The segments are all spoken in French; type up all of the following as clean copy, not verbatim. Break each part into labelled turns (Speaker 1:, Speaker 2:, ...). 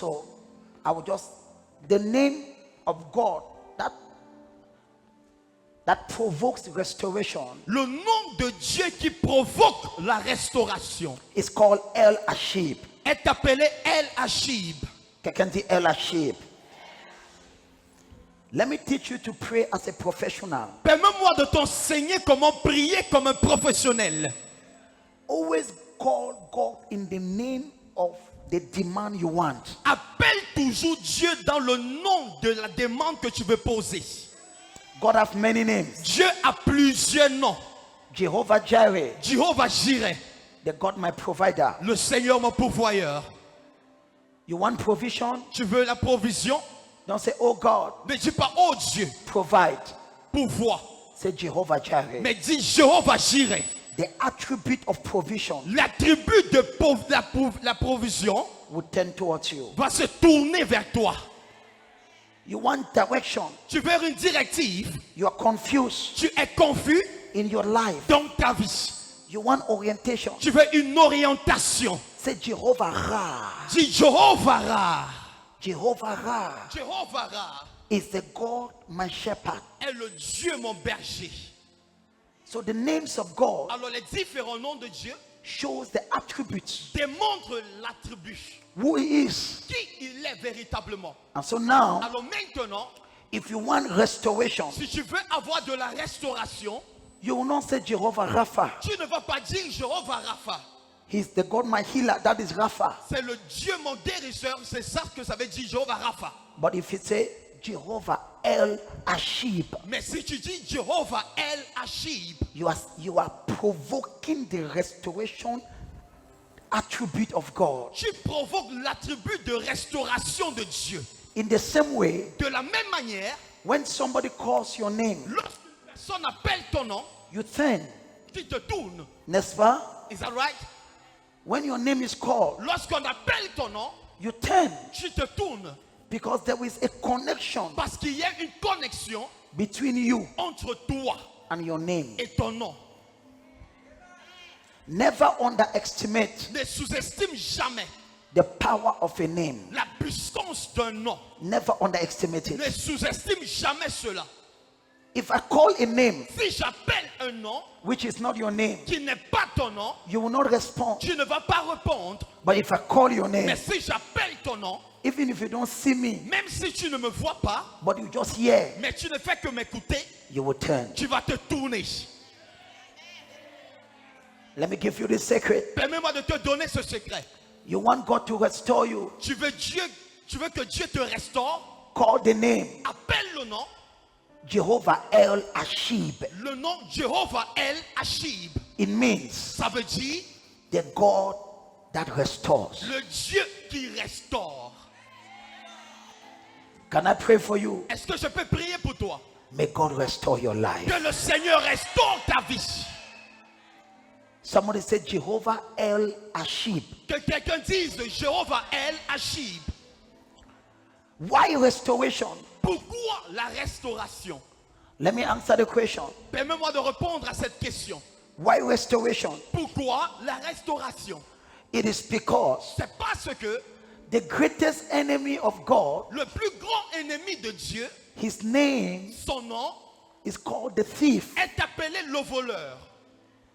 Speaker 1: So I will just, the name of God that provokes restoration
Speaker 2: Le nom de Dieu qui provoque la restauration
Speaker 1: is called El Ashib.
Speaker 2: est appelé El Ashib.
Speaker 1: Quelqu'un dit El Ashib. Let me teach you to pray as a professional.
Speaker 2: Permets-moi de t'enseigner comment prier comme un professionnel.
Speaker 1: Always call God in the name of the demand you want.
Speaker 2: Appelle toujours Dieu dans le nom de la demande que tu veux poser.
Speaker 1: God has many names.
Speaker 2: Dieu a plusieurs noms.
Speaker 1: Jehovah Jireh,
Speaker 2: Jéhovah Jireh,
Speaker 1: the God my provider.
Speaker 2: le Seigneur mon pourvoyeur.
Speaker 1: You want provision?
Speaker 2: Tu veux la provision?
Speaker 1: Don't say, oh God,
Speaker 2: Ne dis pas, oh Dieu,
Speaker 1: provide.
Speaker 2: pourvois.
Speaker 1: Say Jehovah Jireh.
Speaker 2: Mais dis Jéhovah Jireh.
Speaker 1: The attribute of provision
Speaker 2: L'attribut de la provision
Speaker 1: will tend towards you.
Speaker 2: va se tourner vers toi.
Speaker 1: You want direction.
Speaker 2: Tu veux une directive.
Speaker 1: You are confused
Speaker 2: Tu es confus
Speaker 1: in your life.
Speaker 2: dans ta vie.
Speaker 1: You want orientation.
Speaker 2: Tu veux une orientation.
Speaker 1: Say Jehovah Ra.
Speaker 2: Dis Jéhovah Ra.
Speaker 1: Jehovah Ra
Speaker 2: Jéhovah Ra
Speaker 1: is the God my shepherd.
Speaker 2: est le Dieu mon berger.
Speaker 1: So the names of God
Speaker 2: Alors les différents noms de Dieu
Speaker 1: shows the attributes,
Speaker 2: démontrent l'attribut,
Speaker 1: who he is.
Speaker 2: qui il est véritablement.
Speaker 1: And so now,
Speaker 2: Alors maintenant,
Speaker 1: if you want restoration,
Speaker 2: si tu veux avoir de la restauration,
Speaker 1: you will not say Jehovah Rapha.
Speaker 2: tu ne vas pas dire Jéhovah Rapha.
Speaker 1: He's the God my healer. That is Rapha.
Speaker 2: C'est le Dieu mon guérisseur, c'est ça que ça veut dire Jéhovah Rapha.
Speaker 1: But if you say Jehovah El Ashib,
Speaker 2: Mais si tu dis Jéhovah El Ashib,
Speaker 1: you are provoking the restoration attribute of God.
Speaker 2: tu provoques l'attribut de restauration de Dieu.
Speaker 1: In the same way,
Speaker 2: De la même manière,
Speaker 1: when somebody calls your name,
Speaker 2: lorsqu'une personne appelle ton nom,
Speaker 1: you turn.
Speaker 2: tu te tournes.
Speaker 1: N'est-ce pas?
Speaker 2: Is that right?
Speaker 1: When your name is called,
Speaker 2: Lorsqu'on appelle ton nom,
Speaker 1: you turn
Speaker 2: tu te tournes.
Speaker 1: because there is a connection
Speaker 2: Parce qu'il y a une connexion
Speaker 1: between you
Speaker 2: entre toi
Speaker 1: and your name.
Speaker 2: et ton nom.
Speaker 1: Never underestimate
Speaker 2: Ne sous-estime jamais
Speaker 1: the power of a name.
Speaker 2: la puissance d'un nom.
Speaker 1: Never underestimate
Speaker 2: Ne
Speaker 1: it.
Speaker 2: sous-estime jamais cela.
Speaker 1: If I call a name
Speaker 2: Si j'appelle un nom
Speaker 1: which is not your name,
Speaker 2: qui n'est pas ton nom,
Speaker 1: you will not respond.
Speaker 2: tu ne vas pas répondre.
Speaker 1: But if I call your
Speaker 2: Mais
Speaker 1: name,
Speaker 2: si j'appelle ton nom,
Speaker 1: even if you don't see me,
Speaker 2: même si tu ne me vois pas,
Speaker 1: but you just hear,
Speaker 2: mais tu ne fais que m'écouter,
Speaker 1: you will turn.
Speaker 2: tu vas te tourner.
Speaker 1: Let me give you the secret.
Speaker 2: Permets-moi de te donner ce secret.
Speaker 1: You want God to restore you,
Speaker 2: Tu veux que Dieu te restaure?
Speaker 1: call the name
Speaker 2: Appelle le nom,
Speaker 1: Jehovah El Ashib.
Speaker 2: le nom Jéhovah El Ashib.
Speaker 1: It means
Speaker 2: Ça veut dire
Speaker 1: the God that restores.
Speaker 2: le Dieu qui restaure.
Speaker 1: Can I pray for you?
Speaker 2: Est-ce que je peux prier pour toi?
Speaker 1: May God restore your life.
Speaker 2: Que le Seigneur restaure ta vie.
Speaker 1: Somebody said Jehovah El Ashib.
Speaker 2: Que quelqu'un dise Jéhovah El Ashib.
Speaker 1: Why restoration?
Speaker 2: Pourquoi la restauration?
Speaker 1: Let me answer the question.
Speaker 2: Permets-moi de répondre à cette question.
Speaker 1: Why restoration?
Speaker 2: Pourquoi la restauration?
Speaker 1: It is because
Speaker 2: C'est parce que
Speaker 1: the greatest enemy of God,
Speaker 2: le plus grand ennemi de Dieu,
Speaker 1: his name
Speaker 2: son nom,
Speaker 1: is called the thief.
Speaker 2: est appelé le voleur.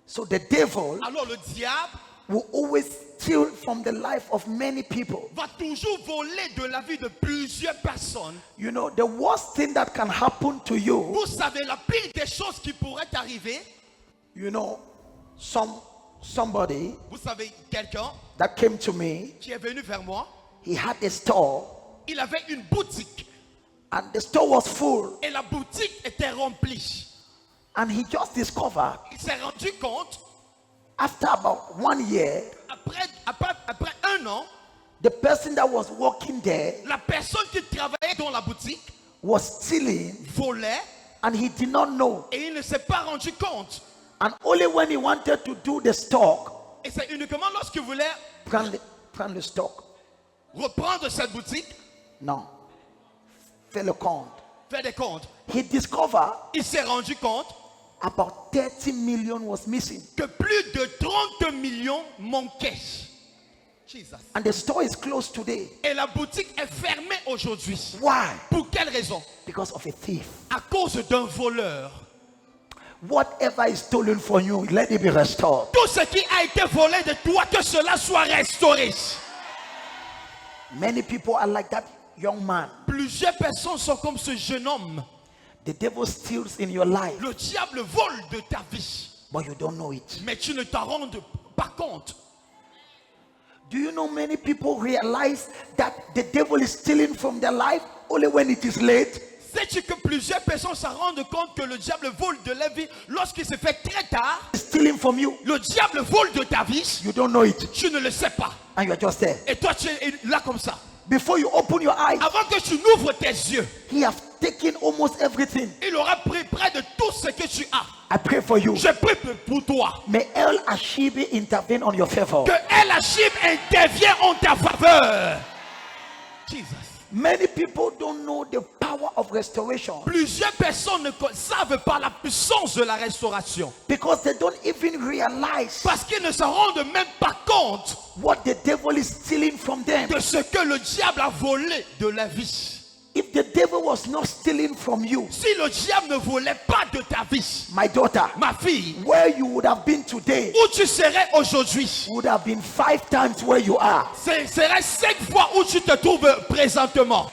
Speaker 1: So the devil
Speaker 2: Alors le diable
Speaker 1: will always steal from the life of many people.
Speaker 2: va toujours voler de la vie de plusieurs personnes.
Speaker 1: You know, the worst thing that can happen to you,
Speaker 2: Vous savez, la pire des choses qui pourraient arriver,
Speaker 1: you know, somebody
Speaker 2: vous savez, quelqu'un
Speaker 1: that came to me,
Speaker 2: qui est venu vers moi,
Speaker 1: he had a store
Speaker 2: il avait une boutique
Speaker 1: and the store was full,
Speaker 2: et la boutique était remplie.
Speaker 1: and he just discovered
Speaker 2: Il s'est rendu compte,
Speaker 1: after about 1 year,
Speaker 2: après un an,
Speaker 1: the person that was working there
Speaker 2: la personne qui travaillait dans la boutique
Speaker 1: was stealing
Speaker 2: volait
Speaker 1: and he did not know.
Speaker 2: et il ne s'est pas rendu compte.
Speaker 1: And only when he wanted to do the stock,
Speaker 2: Et c'est uniquement lorsqu'il voulait
Speaker 1: prendre le stock.
Speaker 2: reprendre cette boutique,
Speaker 1: Non. Fais le compte.
Speaker 2: faire des comptes,
Speaker 1: He discovered
Speaker 2: il s'est rendu compte
Speaker 1: about 30 million was missing.
Speaker 2: que plus de 30 millions manquaient. Jesus.
Speaker 1: And the store is closed today.
Speaker 2: Et la boutique est fermée aujourd'hui.
Speaker 1: Why?
Speaker 2: Pour quelle raison?
Speaker 1: Because of a thief.
Speaker 2: À cause d'un voleur.
Speaker 1: Whatever is stolen from you, let it be restored.
Speaker 2: Tout ce qui a été volé de toi, que cela soit restauré.
Speaker 1: Many people are like that young man.
Speaker 2: Plusieurs personnes sont comme ce jeune homme.
Speaker 1: The devil steals in your life,
Speaker 2: Le diable vole de ta vie,
Speaker 1: but you don't know it.
Speaker 2: mais tu ne t'en rends pas compte.
Speaker 1: Do you know many people realize that the devil is stealing from their life only when it is late?
Speaker 2: Sais-tu que plusieurs personnes se rendent compte que le diable vole de la vie lorsqu'il se fait très tard?
Speaker 1: Stealing from you,
Speaker 2: Le diable vole de ta vie,
Speaker 1: you don't know it,
Speaker 2: tu ne le sais pas.
Speaker 1: and you are just there.
Speaker 2: Et toi, tu es là comme ça.
Speaker 1: Before you open your eyes,
Speaker 2: Avant que tu n'ouvres tes yeux,
Speaker 1: he has taken almost everything.
Speaker 2: il aura pris près de tout ce que tu as.
Speaker 1: I pray for you.
Speaker 2: Je prie pour toi.
Speaker 1: May El Ashibi intervene on your favor.
Speaker 2: Que El Hashib intervienne en ta faveur. Jesus.
Speaker 1: Many people don't know the power of restoration
Speaker 2: Plusieurs personnes ne savent pas la puissance de la restauration.
Speaker 1: because they don't even realize
Speaker 2: Parce qu'ils ne se rendent même pas compte
Speaker 1: what the devil is stealing from them.
Speaker 2: de ce que le diable a volé de la vie.
Speaker 1: If the devil was not stealing from you,
Speaker 2: Si le diable ne volait pas de ta vie,
Speaker 1: my daughter,
Speaker 2: ma fille,
Speaker 1: where you would have been today
Speaker 2: où tu serais aujourd'hui,
Speaker 1: would have been 5 times where you are.
Speaker 2: ce serait 5 fois où tu te trouves présentement.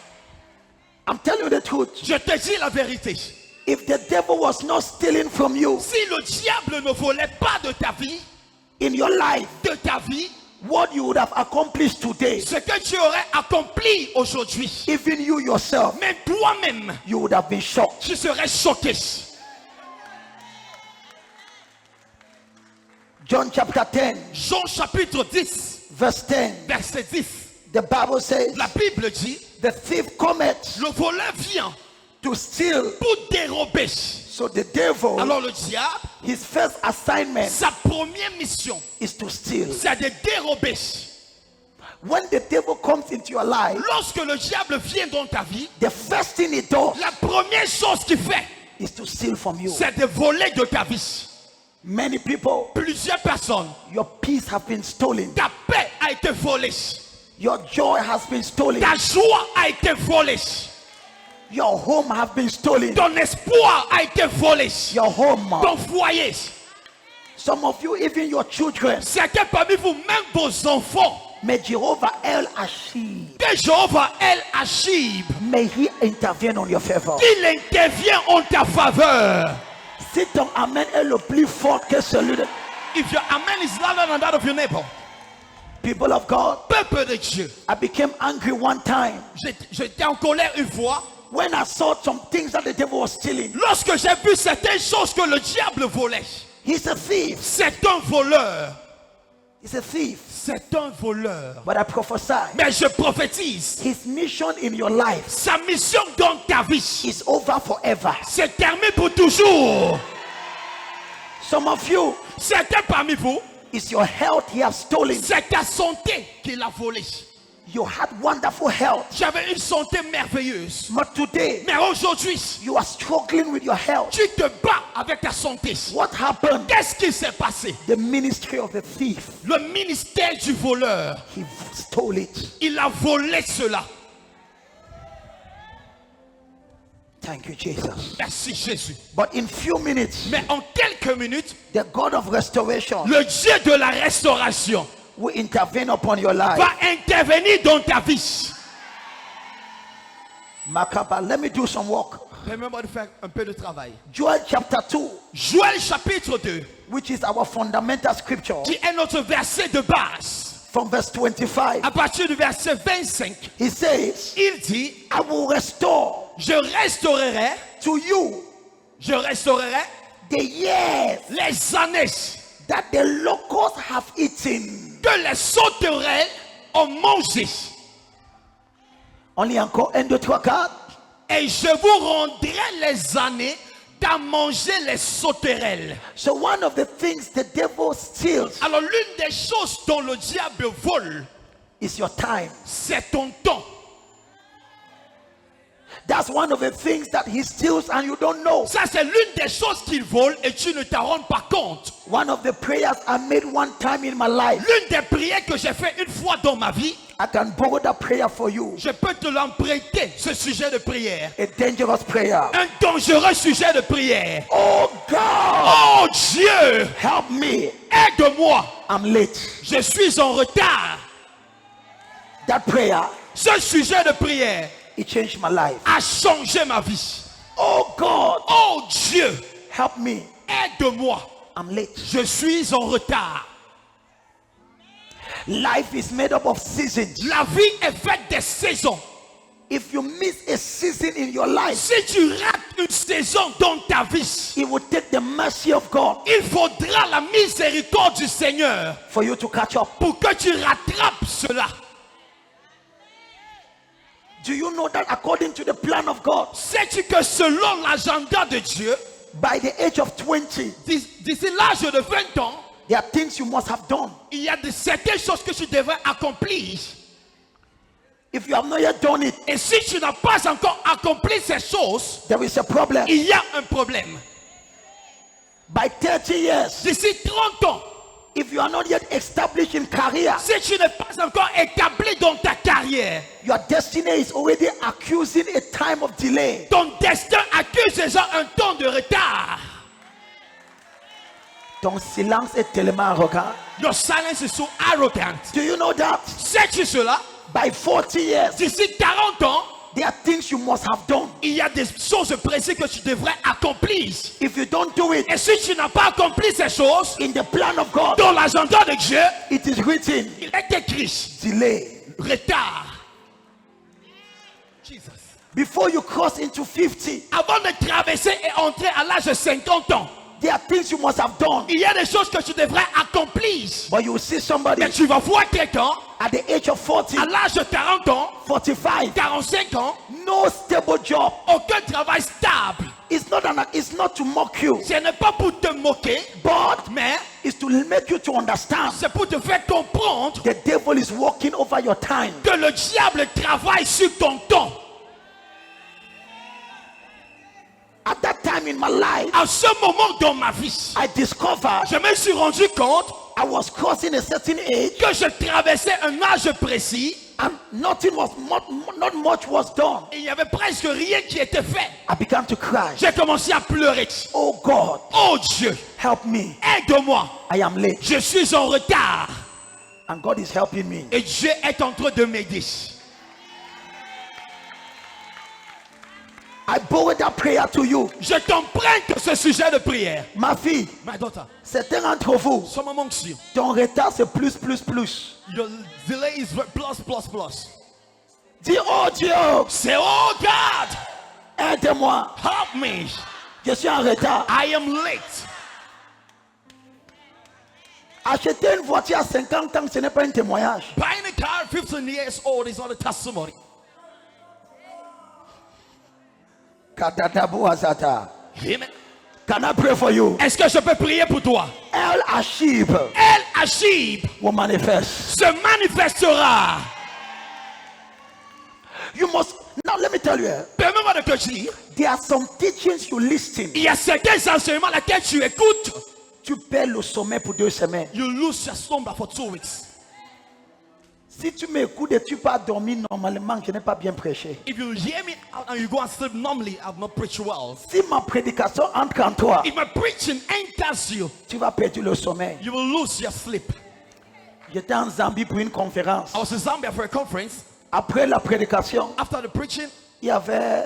Speaker 1: I'm telling you the truth.
Speaker 2: Je te dis la vérité.
Speaker 1: If the devil was not stealing from you
Speaker 2: Si le diable ne volait pas de ta vie,
Speaker 1: in your life,
Speaker 2: de ta vie,
Speaker 1: what you would have accomplished today,
Speaker 2: ce que tu aurais accompli aujourd'hui,
Speaker 1: even you yourself,
Speaker 2: même toi-même,
Speaker 1: you would have been shocked.
Speaker 2: tu serais choqué.
Speaker 1: John chapter 10,
Speaker 2: Jean chapitre 10,
Speaker 1: verse 10,
Speaker 2: verset 10.
Speaker 1: the Bible says,
Speaker 2: La Bible dit,
Speaker 1: the thief cometh
Speaker 2: le voleur vient
Speaker 1: to steal.
Speaker 2: pour dérober.
Speaker 1: So the devil,
Speaker 2: Alors le diable,
Speaker 1: his first assignment
Speaker 2: sa première mission,
Speaker 1: is to steal.
Speaker 2: c'est de dérober.
Speaker 1: When the devil comes into your life,
Speaker 2: Lorsque le diable vient dans ta vie,
Speaker 1: the first thing he does
Speaker 2: la première chose qu'il fait,
Speaker 1: is to steal from you.
Speaker 2: c'est de voler de ta vie.
Speaker 1: Many people,
Speaker 2: Plusieurs personnes,
Speaker 1: your peace have been stolen.
Speaker 2: ta paix a été volée.
Speaker 1: Your joy has been stolen.
Speaker 2: Ta joie a été volée.
Speaker 1: Your home have been stolen.
Speaker 2: Ton espoir a été volé.
Speaker 1: Your home.
Speaker 2: Ton foyer.
Speaker 1: Some of you, even your children.
Speaker 2: Certains parmi vous, même vos enfants,
Speaker 1: May Jehovah El Ashib,
Speaker 2: que Jéhovah El Hashib,
Speaker 1: may he intervene on your favor.
Speaker 2: il intervient en ta faveur.
Speaker 1: Si ton amen est le plus fort que celui de
Speaker 2: If your amen is louder than that of your neighbor,
Speaker 1: people of God,
Speaker 2: peuple de Dieu,
Speaker 1: I became angry one time
Speaker 2: j'étais en colère une fois
Speaker 1: when I saw some things that the devil was stealing.
Speaker 2: lorsque j'ai vu certaines choses que le diable volait.
Speaker 1: He's a thief.
Speaker 2: C'est un voleur.
Speaker 1: He's a thief.
Speaker 2: C'est un voleur.
Speaker 1: But I prophesy,
Speaker 2: Mais je prophétise,
Speaker 1: his mission in your life
Speaker 2: sa mission dans ta vie,
Speaker 1: is over forever.
Speaker 2: c'est terminé pour toujours.
Speaker 1: Some of you,
Speaker 2: Certains parmi vous,
Speaker 1: it's your health he has stolen.
Speaker 2: c'est ta santé qu'il a volé.
Speaker 1: You had wonderful health,
Speaker 2: J'avais une santé merveilleuse.
Speaker 1: but today
Speaker 2: Mais aujourd'hui,
Speaker 1: you are struggling with your health.
Speaker 2: tu te bats avec ta santé.
Speaker 1: What happened?
Speaker 2: Qu'est-ce qui s'est passé?
Speaker 1: The ministry of the thief,
Speaker 2: Le ministère du voleur,
Speaker 1: he stole it.
Speaker 2: il a volé cela.
Speaker 1: Thank you, Jesus.
Speaker 2: Merci Jésus.
Speaker 1: But in few minutes,
Speaker 2: Mais en quelques minutes,
Speaker 1: the God of restoration
Speaker 2: le Dieu de la restauration
Speaker 1: will intervene upon your life.
Speaker 2: va intervenir dans ta vie.
Speaker 1: Makaba, let me do some work.
Speaker 2: Permets-moi de faire un peu de travail.
Speaker 1: Joel chapter 2,
Speaker 2: Joël chapitre 2,
Speaker 1: which is our fundamental scripture,
Speaker 2: qui est notre verset de base.
Speaker 1: from verse 25,
Speaker 2: À partir du verset 25,
Speaker 1: he says,
Speaker 2: il dit,
Speaker 1: I will restore
Speaker 2: je restaurerai
Speaker 1: to you
Speaker 2: the
Speaker 1: years
Speaker 2: les années
Speaker 1: that the locusts have eaten.
Speaker 2: que les sauterelles ont mangé.
Speaker 1: Only encore 1, 2, 3, 4.
Speaker 2: Et je vous rendrai les années qu'a mangé les sauterelles.
Speaker 1: So one of the things the devil steals
Speaker 2: Alors l'une des choses dont le diable vole,
Speaker 1: is your time.
Speaker 2: c'est ton temps.
Speaker 1: That's That's one of the things that he steals and you don't know.
Speaker 2: Ça, c'est l'une des choses qu'il vole et tu ne t'en rends pas compte.
Speaker 1: One of the prayers I made one time in my life.
Speaker 2: L'une des prières que j'ai fait une fois dans ma vie,
Speaker 1: I can borrow that prayer for you.
Speaker 2: je peux te l'emprunter, ce sujet de prière.
Speaker 1: A dangerous prayer.
Speaker 2: Un dangereux sujet de prière.
Speaker 1: Oh God,
Speaker 2: Oh Dieu,
Speaker 1: help me.
Speaker 2: aide-moi.
Speaker 1: I'm late.
Speaker 2: Je suis en retard.
Speaker 1: That prayer,
Speaker 2: Ce sujet de prière
Speaker 1: it changed my life.
Speaker 2: a changé ma vie.
Speaker 1: Oh God,
Speaker 2: Oh Dieu,
Speaker 1: help me.
Speaker 2: aide-moi.
Speaker 1: I'm late.
Speaker 2: Je suis en retard.
Speaker 1: Life is made up of seasons.
Speaker 2: La vie est faite des saisons.
Speaker 1: If you miss a season in your life,
Speaker 2: Si tu rates une saison dans ta vie,
Speaker 1: it will take the mercy of God
Speaker 2: il faudra la miséricorde du Seigneur
Speaker 1: for you to catch up.
Speaker 2: pour que tu rattrapes cela.
Speaker 1: Do you know that according to the plan of God,
Speaker 2: Sais-tu que selon l'agenda de Dieu,
Speaker 1: by the age of 20,
Speaker 2: d'ici l'âge de 20 ans,
Speaker 1: there are things you must have done.
Speaker 2: il y a certaines choses que tu devrais accomplir.
Speaker 1: If you have not yet done it,
Speaker 2: Et si tu n'as pas encore accompli ces choses,
Speaker 1: there is a problem.
Speaker 2: il y a un problème.
Speaker 1: By 30 years,
Speaker 2: D'ici 30 ans,
Speaker 1: if you are not yet established in career,
Speaker 2: si tu n'es pas encore établi dans ta carrière,
Speaker 1: your destiny is already accusing a time of delay.
Speaker 2: ton destin accuse déjà un temps de retard.
Speaker 1: Ton silence est tellement arrogant.
Speaker 2: Your silence is so arrogant.
Speaker 1: Do you know that?
Speaker 2: Sais-tu cela?
Speaker 1: By 40 years,
Speaker 2: D'ici 40 ans,
Speaker 1: there are things you must have done.
Speaker 2: il y a des choses précises que tu devrais accomplir.
Speaker 1: If you don't do it
Speaker 2: Et si tu n'as pas accompli ces choses,
Speaker 1: in the plan of God,
Speaker 2: dans l'agenda de Dieu,
Speaker 1: it is written,
Speaker 2: il est écrit
Speaker 1: delay.
Speaker 2: retard. Jesus.
Speaker 1: Before you cross into 50,
Speaker 2: Avant de traverser et entrer à l'âge de 50 ans,
Speaker 1: there are things you must have done.
Speaker 2: il y a des choses que tu devrais accomplir.
Speaker 1: But you will see somebody
Speaker 2: Mais tu vas voir quelqu'un
Speaker 1: at the age of 40,
Speaker 2: à l'âge de 40 ans,
Speaker 1: 45,
Speaker 2: 45 ans,
Speaker 1: no stable job.
Speaker 2: aucun travail stable.
Speaker 1: It's not to mock you,
Speaker 2: Ce n'est pas pour te moquer,
Speaker 1: but
Speaker 2: mais
Speaker 1: it's to make you to understand
Speaker 2: c'est pour te faire comprendre
Speaker 1: the devil is walking over your time.
Speaker 2: que le diable travaille sur ton temps.
Speaker 1: At that time in my life,
Speaker 2: À ce moment dans ma vie,
Speaker 1: I discovered
Speaker 2: je me suis rendu compte
Speaker 1: I was crossing a certain age
Speaker 2: que je traversais un âge précis
Speaker 1: and not much was done.
Speaker 2: et il n'y avait presque rien qui était fait.
Speaker 1: I began to cry.
Speaker 2: J'ai commencé à pleurer.
Speaker 1: Oh God,
Speaker 2: Oh Dieu,
Speaker 1: help me.
Speaker 2: aide-moi.
Speaker 1: I am late.
Speaker 2: Je suis en retard
Speaker 1: And God is helping me.
Speaker 2: et Dieu est en train de m'aider.
Speaker 1: I borrowed that prayer to you.
Speaker 2: Je t'emprunte ce sujet de prière.
Speaker 1: Ma fille,
Speaker 2: My daughter,
Speaker 1: certains d'entre vous,
Speaker 2: some amongst you,
Speaker 1: ton retard c'est plus.
Speaker 2: your delay is plus.
Speaker 1: Dis, oh Dieu,
Speaker 2: Say, oh God,
Speaker 1: aide-moi.
Speaker 2: help me.
Speaker 1: Je suis en retard.
Speaker 2: I am late.
Speaker 1: Acheter une voiture à 50 ans, ce n'est pas un témoignage.
Speaker 2: Buying a car 15 years old is not a testimony.
Speaker 1: Katatabu Azata.
Speaker 2: Amen.
Speaker 1: Can I pray for you?
Speaker 2: Est-ce que je peux prier pour toi?
Speaker 1: El Ashib
Speaker 2: El Ashib
Speaker 1: will manifest.
Speaker 2: se manifestera.
Speaker 1: You must, now let me tell you,
Speaker 2: Permets-moi de te dire,
Speaker 1: there are some teachings you listen.
Speaker 2: il y a certains enseignements lesquels tu écoutes.
Speaker 1: Tu perds le sommet pour 2 semaines.
Speaker 2: You lose your slumber for 2 weeks.
Speaker 1: Si tu m'écoutes et tu pas dormir normalement, je n'ai pas bien prêché.
Speaker 2: If you hear me out and you go and sleep normally, I've not preached well.
Speaker 1: Si ma prédication entre en toi,
Speaker 2: If my preaching enters you,
Speaker 1: tu vas perdre le sommeil.
Speaker 2: you will lose your sleep.
Speaker 1: J'étais en Zambie pour une conférence.
Speaker 2: I was in Zambia for a conference.
Speaker 1: Après la prédication,
Speaker 2: After the preaching,
Speaker 1: il y avait,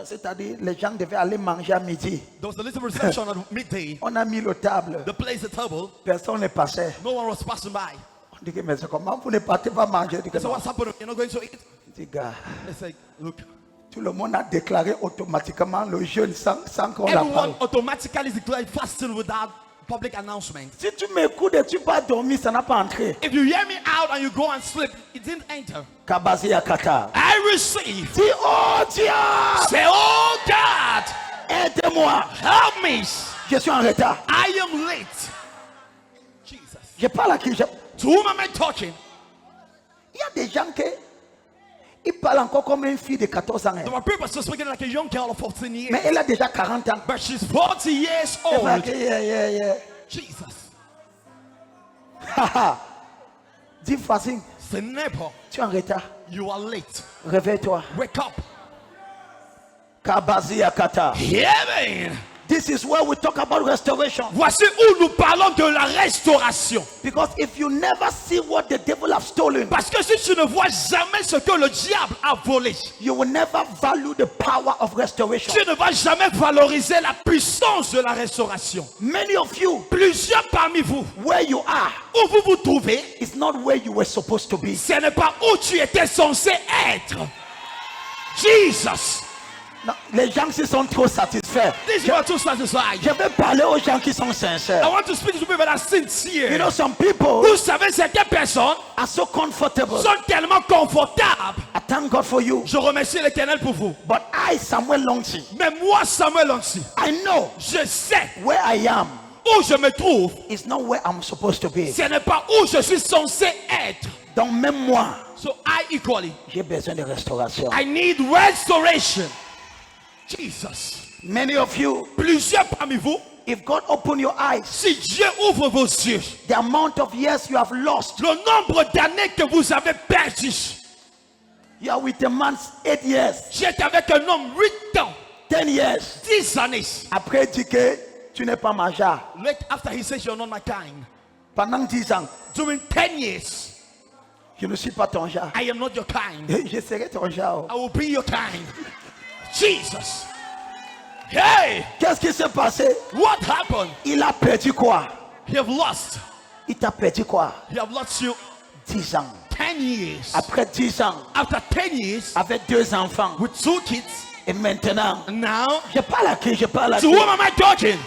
Speaker 1: c'est-à-dire, les gens devaient aller manger à midi.
Speaker 2: there was a little reception at midday.
Speaker 1: On a mis le table,
Speaker 2: The place, the table,
Speaker 1: personne ne passait.
Speaker 2: no one was passing by.
Speaker 1: On dit que, mais c'est comment vous ne partez pas manger? Je dis que
Speaker 2: So
Speaker 1: non.
Speaker 2: what's happening? You're not going to eat?
Speaker 1: Je dis, gars,
Speaker 2: They say, look,
Speaker 1: tout le monde a déclaré automatiquement le jeûne sans qu'on la
Speaker 2: everyone
Speaker 1: parle.
Speaker 2: automatically declared fasting without public announcement.
Speaker 1: Si tu m'écoutes et tu pas dormir, ça n'a pas entré.
Speaker 2: If you hear me out and you go and sleep, it didn't enter.
Speaker 1: Kabazi Yakata.
Speaker 2: I receive.
Speaker 1: Dis, oh Dieu,
Speaker 2: Say, oh God,
Speaker 1: aide-moi.
Speaker 2: help me.
Speaker 1: Je suis en retard.
Speaker 2: I am late. Jesus.
Speaker 1: Je parle à qui?
Speaker 2: To whom am I talking?
Speaker 1: Il y a des gens qui ils parle encore comme une fille de 14 ans.
Speaker 2: The people are speaking like a young girl of 14 years.
Speaker 1: Mais elle a déjà 40 ans.
Speaker 2: But she's 40 years
Speaker 1: Elle va
Speaker 2: old.
Speaker 1: dire, yeah.
Speaker 2: Jesus.
Speaker 1: Haha. Dis facile,
Speaker 2: C'est never.
Speaker 1: tu es en retard.
Speaker 2: You are late.
Speaker 1: Réveille-toi.
Speaker 2: Wake up.
Speaker 1: Kabazia kata.
Speaker 2: Amen.
Speaker 1: This is where we talk about restoration.
Speaker 2: Voici où nous parlons de la restauration.
Speaker 1: Because if you never see what the devil have stolen,
Speaker 2: Parce que si tu ne vois jamais ce que le diable a volé,
Speaker 1: you will never value the power of restoration.
Speaker 2: tu ne vas jamais valoriser la puissance de la restauration.
Speaker 1: Many of you,
Speaker 2: Plusieurs parmi vous,
Speaker 1: where you are,
Speaker 2: où vous vous trouvez,
Speaker 1: is not where you were supposed to be.
Speaker 2: ce n'est pas où tu étais censé être. Jesus.
Speaker 1: Non, les gens qui sont trop satisfaits.
Speaker 2: These people are too satisfied.
Speaker 1: Je vais parler aux gens qui sont
Speaker 2: I
Speaker 1: sincères.
Speaker 2: want to speak to people that are
Speaker 1: You
Speaker 2: sincere.
Speaker 1: know, some people
Speaker 2: Vous savez, certaines personnes
Speaker 1: are so comfortable.
Speaker 2: sont tellement confortables.
Speaker 1: I thank God for you.
Speaker 2: Je remercie l'Éternel pour vous.
Speaker 1: But I, Samuel Longsi,
Speaker 2: Mais moi, Samuel Onsi,
Speaker 1: I know
Speaker 2: je sais
Speaker 1: where I am
Speaker 2: où je me trouve.
Speaker 1: is not where I'm supposed to be.
Speaker 2: Ce n'est pas où je suis censé être.
Speaker 1: Donc même moi,
Speaker 2: So I equally,
Speaker 1: j'ai besoin de restauration.
Speaker 2: I need restoration. Jesus.
Speaker 1: Many of you,
Speaker 2: Plusieurs parmi vous,
Speaker 1: if God open your eyes,
Speaker 2: si Dieu ouvre vos yeux,
Speaker 1: the amount of years you have lost,
Speaker 2: le nombre d'années que vous avez perdu.
Speaker 1: you are with a man 8 years,
Speaker 2: J'étais avec un homme 8 ans,
Speaker 1: 10 years.
Speaker 2: 10 années.
Speaker 1: Après, il dit que tu n'es pas ma genre.
Speaker 2: Late after he says you're not my kind.
Speaker 1: Pendant 10 ans,
Speaker 2: During 10 years,
Speaker 1: je ne suis pas ton genre.
Speaker 2: I am not your kind.
Speaker 1: Je serai ton genre.
Speaker 2: I will be your kind. Jesus. Hey,
Speaker 1: Qu'est-ce qui s'est passé?
Speaker 2: what happened?
Speaker 1: Il a perdu quoi?
Speaker 2: You have lost.
Speaker 1: Il t'a perdu quoi?
Speaker 2: You have lost you
Speaker 1: 10 ans.
Speaker 2: 10 years.
Speaker 1: Après 10 ans,
Speaker 2: After 10 years,
Speaker 1: avec 2 enfants.
Speaker 2: with 2 kids,
Speaker 1: Et maintenant,
Speaker 2: now,
Speaker 1: je parle à qui? Je parle à
Speaker 2: to
Speaker 1: qui?
Speaker 2: whom am I talking?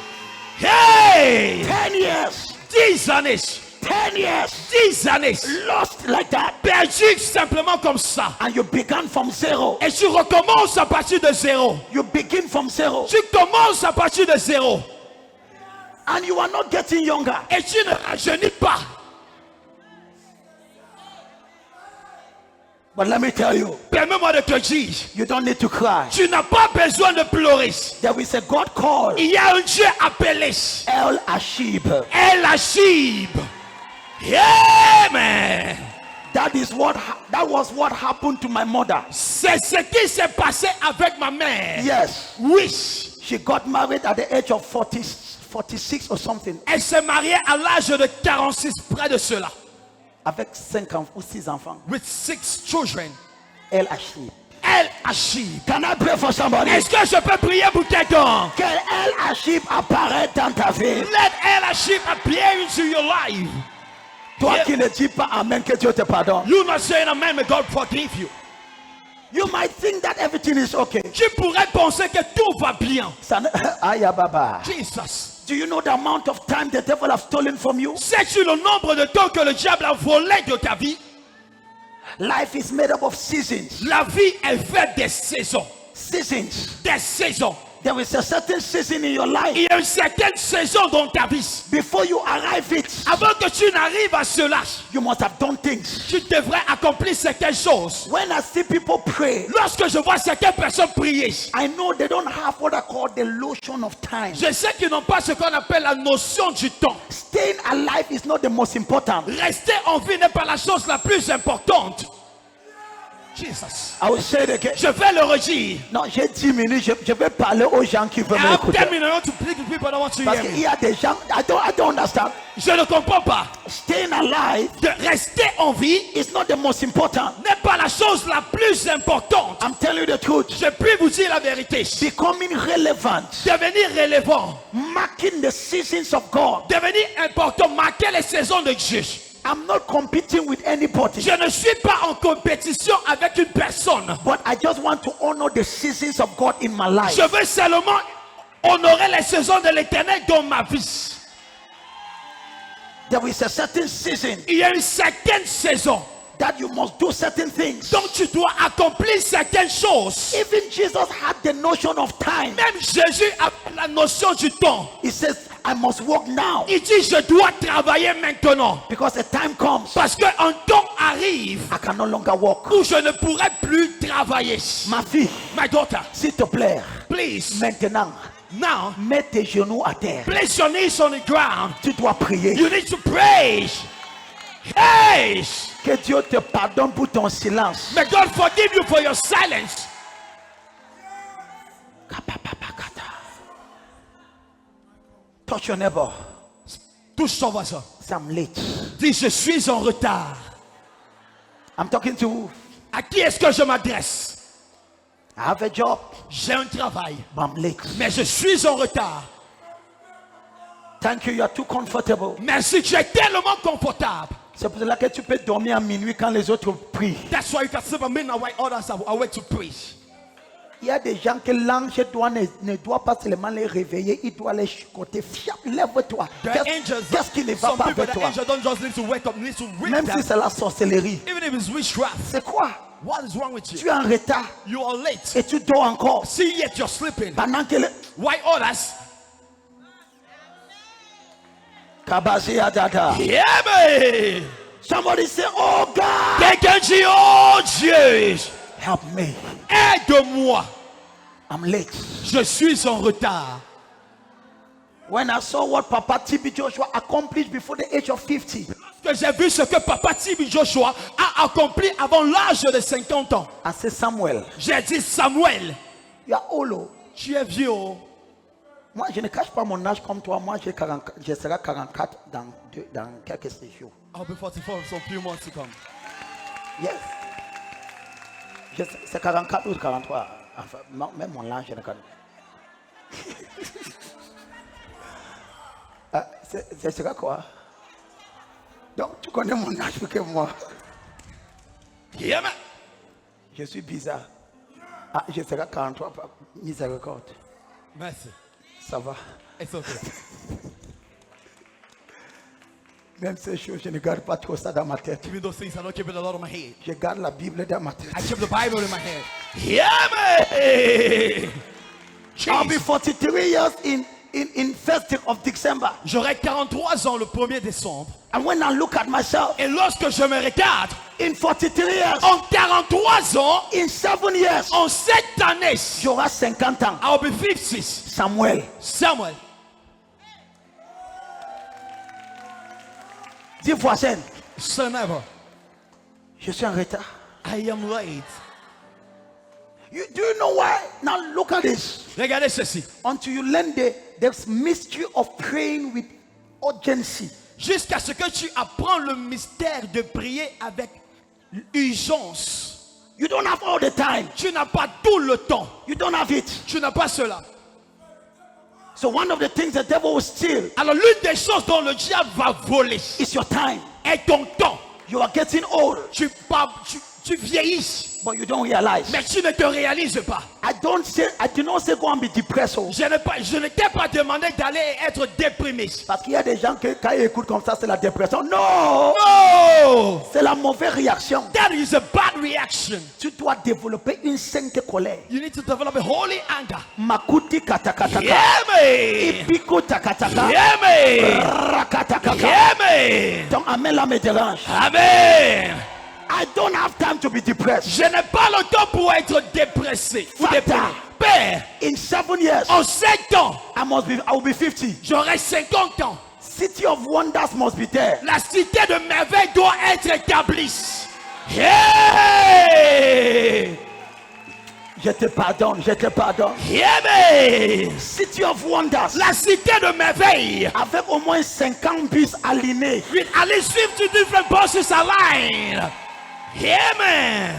Speaker 2: Hey!
Speaker 1: 10 years.
Speaker 2: 10 années.
Speaker 1: 10 years.
Speaker 2: 10 années.
Speaker 1: Lost like that.
Speaker 2: Perdu simplement comme ça.
Speaker 1: And you began from zero.
Speaker 2: Et tu recommences à partir de zéro.
Speaker 1: You begin from zero.
Speaker 2: Tu commences à partir de zéro.
Speaker 1: And you are not getting younger.
Speaker 2: Et tu ne rajeunis pas.
Speaker 1: But let me tell you,
Speaker 2: Permets-moi de te dire,
Speaker 1: you don't need to cry.
Speaker 2: tu n'as pas besoin de pleurer.
Speaker 1: There is a God called
Speaker 2: Il y a un Dieu appelé
Speaker 1: El Ashib.
Speaker 2: El Ashib. Amen.
Speaker 1: That was what happened to my mother.
Speaker 2: C'est ce qui s'est passé avec ma mère.
Speaker 1: Yes.
Speaker 2: Oui.
Speaker 1: She got married at the age of 46 or something.
Speaker 2: Elle s'est mariée à l'âge de 46, près de cela.
Speaker 1: Avec 5 ou 6 enfants.
Speaker 2: With 6 children.
Speaker 1: El Ashib.
Speaker 2: El Ashib.
Speaker 1: Can I pray for somebody?
Speaker 2: Est-ce que je peux prier pour quelqu'un?
Speaker 1: Que El Ashib apparaît dans ta vie.
Speaker 2: Let El Ashib appear into your life.
Speaker 1: Toi qui ne dis pas Amen, que Dieu te pardonne.
Speaker 2: You not saying amen, may God forgive you.
Speaker 1: You might think that everything is okay.
Speaker 2: Tu pourrais penser que tout va bien.
Speaker 1: Aya Baba.
Speaker 2: Jesus.
Speaker 1: Do you know the amount of time the devil have stolen from you?
Speaker 2: Sais-tu le nombre de temps que le diable a volé de ta vie?
Speaker 1: Life is made up of seasons.
Speaker 2: La vie est faite des saisons.
Speaker 1: Seasons.
Speaker 2: Des saisons.
Speaker 1: There is a certain season in your life.
Speaker 2: Il y a une certaine saison dans ta vie.
Speaker 1: Before you arrive it,
Speaker 2: Avant que tu n'arrives à cela,
Speaker 1: you must have done things.
Speaker 2: tu devrais accomplir certaines choses.
Speaker 1: When I see people pray,
Speaker 2: Lorsque je vois certaines personnes prier,
Speaker 1: I know they don't have what I call the lotion of time.
Speaker 2: je sais qu'ils n'ont pas ce qu'on appelle la notion du temps.
Speaker 1: Staying alive is not the most important.
Speaker 2: Rester en vie n'est pas la chose la plus importante. Jesus.
Speaker 1: I will say it again.
Speaker 2: Je vais le redire.
Speaker 1: Non, j'ai 10 minutes, je vais parler aux gens qui veulent
Speaker 2: I have 10
Speaker 1: m'écouter.
Speaker 2: minutes to speak to people that want to
Speaker 1: Parce
Speaker 2: hear
Speaker 1: qu'il
Speaker 2: me.
Speaker 1: y a des gens, I don't understand.
Speaker 2: Je ne comprends pas.
Speaker 1: Staying alive
Speaker 2: De rester en vie
Speaker 1: is not the most important.
Speaker 2: n'est pas la chose la plus importante.
Speaker 1: I'm telling you the truth.
Speaker 2: Je puis vous dire la vérité.
Speaker 1: Becoming relevant,
Speaker 2: Devenir relevant,
Speaker 1: marking the seasons of God.
Speaker 2: devenir important, marquer les saisons de Dieu.
Speaker 1: I'm not competing with anybody,
Speaker 2: Je ne suis pas en compétition avec une personne.
Speaker 1: but I just want to honor the seasons of God in my life.
Speaker 2: Je veux seulement honorer les saisons de l'Éternel dans ma vie.
Speaker 1: There is a certain season
Speaker 2: Il y a une certaine saison.
Speaker 1: that you must do certain things.
Speaker 2: Donc tu dois accomplir certaines choses.
Speaker 1: Even Jesus had the notion of time.
Speaker 2: Même Jésus a la notion du temps.
Speaker 1: He says, I must work now
Speaker 2: Il dit, je dois travailler maintenant.
Speaker 1: because a time comes
Speaker 2: Parce qu'un temps arrive
Speaker 1: I can no longer walk.
Speaker 2: où je ne pourrai plus travailler.
Speaker 1: Ma fille,
Speaker 2: My daughter,
Speaker 1: s'il te plaît,
Speaker 2: please,
Speaker 1: maintenant,
Speaker 2: now,
Speaker 1: mets tes genoux à terre.
Speaker 2: place your knees on the ground.
Speaker 1: Tu dois prier.
Speaker 2: You need to pray. Hey!
Speaker 1: Que Dieu te pardonne pour ton silence.
Speaker 2: May God forgive you for your silence.
Speaker 1: Touch your neighbor.
Speaker 2: Touche ton voisin.
Speaker 1: Say, I'm late.
Speaker 2: Dis, je suis en retard.
Speaker 1: I'm talking to,
Speaker 2: À qui est-ce que je m'adresse?
Speaker 1: I have a job,
Speaker 2: J'ai un travail,
Speaker 1: but I'm late.
Speaker 2: mais je suis en retard.
Speaker 1: Thank you, you are too comfortable.
Speaker 2: Merci, tu es tellement confortable.
Speaker 1: C'est pour cela que tu peux dormir à minuit quand les autres prient.
Speaker 2: That's why you can sleep at midnight while others are awake to preach.
Speaker 1: Il y a des gens que l'ange ne doit pas seulement les réveiller, il doit les chicoter. Fiat, lève-toi.
Speaker 2: The angels,
Speaker 1: Qu'est-ce qui ne va
Speaker 2: some
Speaker 1: pas
Speaker 2: people,
Speaker 1: avec
Speaker 2: the
Speaker 1: toi?
Speaker 2: angel don't just need to wake up, need to wake
Speaker 1: Même si
Speaker 2: them.
Speaker 1: c'est la sorcellerie.
Speaker 2: Even if it's witchcraft.
Speaker 1: C'est quoi?
Speaker 2: What is wrong with
Speaker 1: Tu
Speaker 2: you?
Speaker 1: es en retard
Speaker 2: You are late.
Speaker 1: et tu dors encore.
Speaker 2: See, yet you're sleeping.
Speaker 1: Pendant que le...
Speaker 2: Why others?
Speaker 1: Kabasi Adada.
Speaker 2: Yeah, me.
Speaker 1: Somebody say, oh God,
Speaker 2: Quelqu'un dit, oh Dieu,
Speaker 1: help me.
Speaker 2: aide-moi.
Speaker 1: I'm late.
Speaker 2: Je suis en retard.
Speaker 1: When I saw what Papa TB Joshua accomplished before the age of 50,
Speaker 2: Que j'ai vu ce que Papa Tibi Joshua a accompli avant l'âge de 50 ans.
Speaker 1: I said, Samuel,
Speaker 2: J'ai dit, Samuel,
Speaker 1: you are old.
Speaker 2: tu es vieux. Oh.
Speaker 1: Moi, je ne cache pas mon âge comme toi. Moi, je serai 44 dans quelques jours.
Speaker 2: I'll be 44 in some few months to come.
Speaker 1: Yes. C'est 44 ou 43. Enfin, même mon âge, je ne connais pas. Ce sera quoi? Donc, tu connais mon âge plus que moi.
Speaker 2: Yeah, man.
Speaker 1: Je suis bizarre. Ah, je serai 43 par miséricorde.
Speaker 2: Merci.
Speaker 1: Ça va.
Speaker 2: It's okay.
Speaker 1: Même ces choses, je ne garde pas trop ça dans ma tête.
Speaker 2: Even those things, I don't keep it a lot in my head.
Speaker 1: Je garde la Bible dans ma tête.
Speaker 2: I keep the Bible in my head. Yeah, man.
Speaker 1: I'll be 43 years in 1st of December.
Speaker 2: J'aurai 43 ans le 1er décembre.
Speaker 1: And when I look at myself,
Speaker 2: Et lorsque je me regarde,
Speaker 1: in 43 years,
Speaker 2: en 43 ans,
Speaker 1: in 7 years,
Speaker 2: en 7 années,
Speaker 1: j'aurai 50 ans.
Speaker 2: I'll be 50.
Speaker 1: Samuel,
Speaker 2: Samuel,
Speaker 1: dis voisin,
Speaker 2: son ever,
Speaker 1: je suis en retard.
Speaker 2: I am late.
Speaker 1: Do you know why? Now look at this.
Speaker 2: Regardez ceci.
Speaker 1: Until you learn the mystery of praying with urgency.
Speaker 2: Jusqu'à ce que tu apprends le mystère de prier avec urgence.
Speaker 1: You don't have all the time.
Speaker 2: Tu n'as pas tout le temps.
Speaker 1: You don't have it.
Speaker 2: Tu n'as pas cela.
Speaker 1: So one of the things the devil will steal
Speaker 2: Alors l'une des choses dont le diable va voler
Speaker 1: is your time.
Speaker 2: est ton temps.
Speaker 1: You are getting old,
Speaker 2: Tu vieillis,
Speaker 1: but you don't realize.
Speaker 2: mais tu ne te réalises pas.
Speaker 1: I do not say go and be depressed.
Speaker 2: Je ne t'ai pas demandé d'aller être déprimé.
Speaker 1: Parce qu'il y a des gens qui, quand ils écoutent comme ça, c'est la dépression. Non!
Speaker 2: No!
Speaker 1: C'est la mauvaise réaction.
Speaker 2: That is a bad reaction.
Speaker 1: Tu dois développer une sainte colère.
Speaker 2: You need to develop a holy anger.
Speaker 1: Makuti katakataka.
Speaker 2: Hear me!
Speaker 1: Ipiku takataka.
Speaker 2: Hear me!
Speaker 1: Rakatakaka.
Speaker 2: Hear me!
Speaker 1: Donc, amen là me dérange.
Speaker 2: Amen!
Speaker 1: I don't have time to be depressed.
Speaker 2: Je n'ai pas le temps pour être dépressé ou déprimé. Père,
Speaker 1: In 7 years,
Speaker 2: en 7 ans,
Speaker 1: I will be 50.
Speaker 2: j'aurai 50 ans.
Speaker 1: City of wonders must be there.
Speaker 2: La cité de merveille doit être établie. Hey!
Speaker 1: Je te pardonne, je te pardonne.
Speaker 2: Hear me!
Speaker 1: City of wonders.
Speaker 2: La cité de merveille.
Speaker 1: Avec au moins 50 bus alignés.
Speaker 2: With at least 50 different buses aligned. Hear me!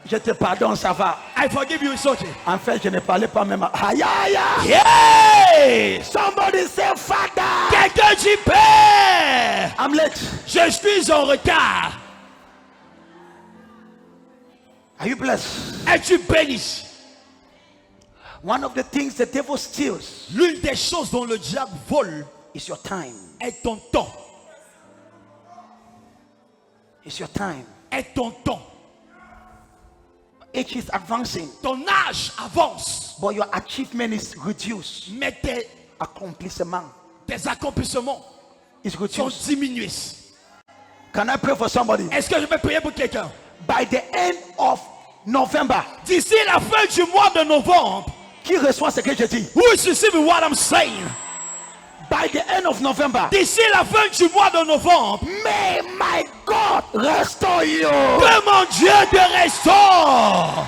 Speaker 1: Je te pardonne, ça va.
Speaker 2: I forgive you, it's okay.
Speaker 1: En fait, je ne parlais pas même. Aïe, aïe, aïe.
Speaker 2: Yeah!
Speaker 1: Somebody say, Father.
Speaker 2: Quelqu'un dit Père!
Speaker 1: I'm late.
Speaker 2: Je suis en retard.
Speaker 1: Are you blessed?
Speaker 2: Es-tu béni?
Speaker 1: One of the things the devil steals
Speaker 2: L'une des choses dont le diable vole
Speaker 1: is your time.
Speaker 2: est ton temps.
Speaker 1: It's your time.
Speaker 2: est ton temps.
Speaker 1: Age is advancing,
Speaker 2: Ton âge avance,
Speaker 1: but your achievement is reduced.
Speaker 2: mais
Speaker 1: Accomplissement
Speaker 2: tes accomplissements
Speaker 1: is
Speaker 2: sont
Speaker 1: reduced.
Speaker 2: diminués.
Speaker 1: Can I pray for somebody?
Speaker 2: Est-ce que je peux prier pour quelqu'un?
Speaker 1: By the end of November,
Speaker 2: D'ici la fin du mois de novembre,
Speaker 1: qui reçoit ce que je dis?
Speaker 2: who is receiving what I'm saying?
Speaker 1: By the end of November,
Speaker 2: D'ici la fin du mois de novembre,
Speaker 1: may my God restore you.
Speaker 2: que mon Dieu te restaure.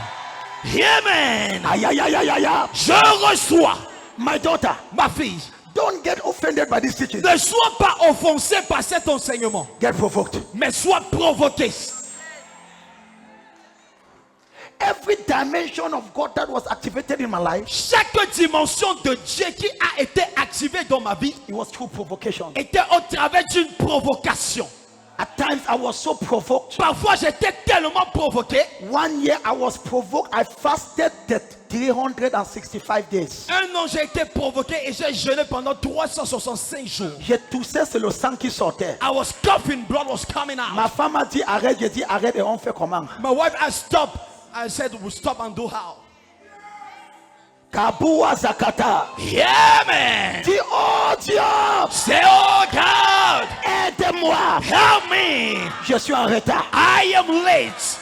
Speaker 2: Amen.
Speaker 1: Aïe, aïe, aïe, aïe, aïe, aïe.
Speaker 2: Je reçois,
Speaker 1: My daughter,
Speaker 2: ma fille,
Speaker 1: don't get offended by this teaching.
Speaker 2: ne sois pas offensé par cet enseignement,
Speaker 1: Get provoked.
Speaker 2: mais sois provoqué.
Speaker 1: Every dimension of God that was activated in my life,
Speaker 2: Chaque dimension de Dieu qui a été activée dans ma vie
Speaker 1: it was through provocation.
Speaker 2: était au travers d'une provocation.
Speaker 1: At times I was so provoked.
Speaker 2: Parfois j'étais tellement provoqué.
Speaker 1: One year I was provoked. I fasted the 365 days.
Speaker 2: Un an j'ai été provoqué et j'ai jeûné pendant 365 jours.
Speaker 1: J'ai toussé, c'est le sang qui sortait.
Speaker 2: I was coughing, blood was coming out.
Speaker 1: Ma femme a dit arrête, j'ai dit arrête et on fait comment?
Speaker 2: My wife asked stop. I said we'll stop and do how.
Speaker 1: Kabua Zakata.
Speaker 2: Yeah man.
Speaker 1: Dis oh Dieu,
Speaker 2: Say oh God,
Speaker 1: aide-moi.
Speaker 2: help me.
Speaker 1: Je suis en retard.
Speaker 2: I am late.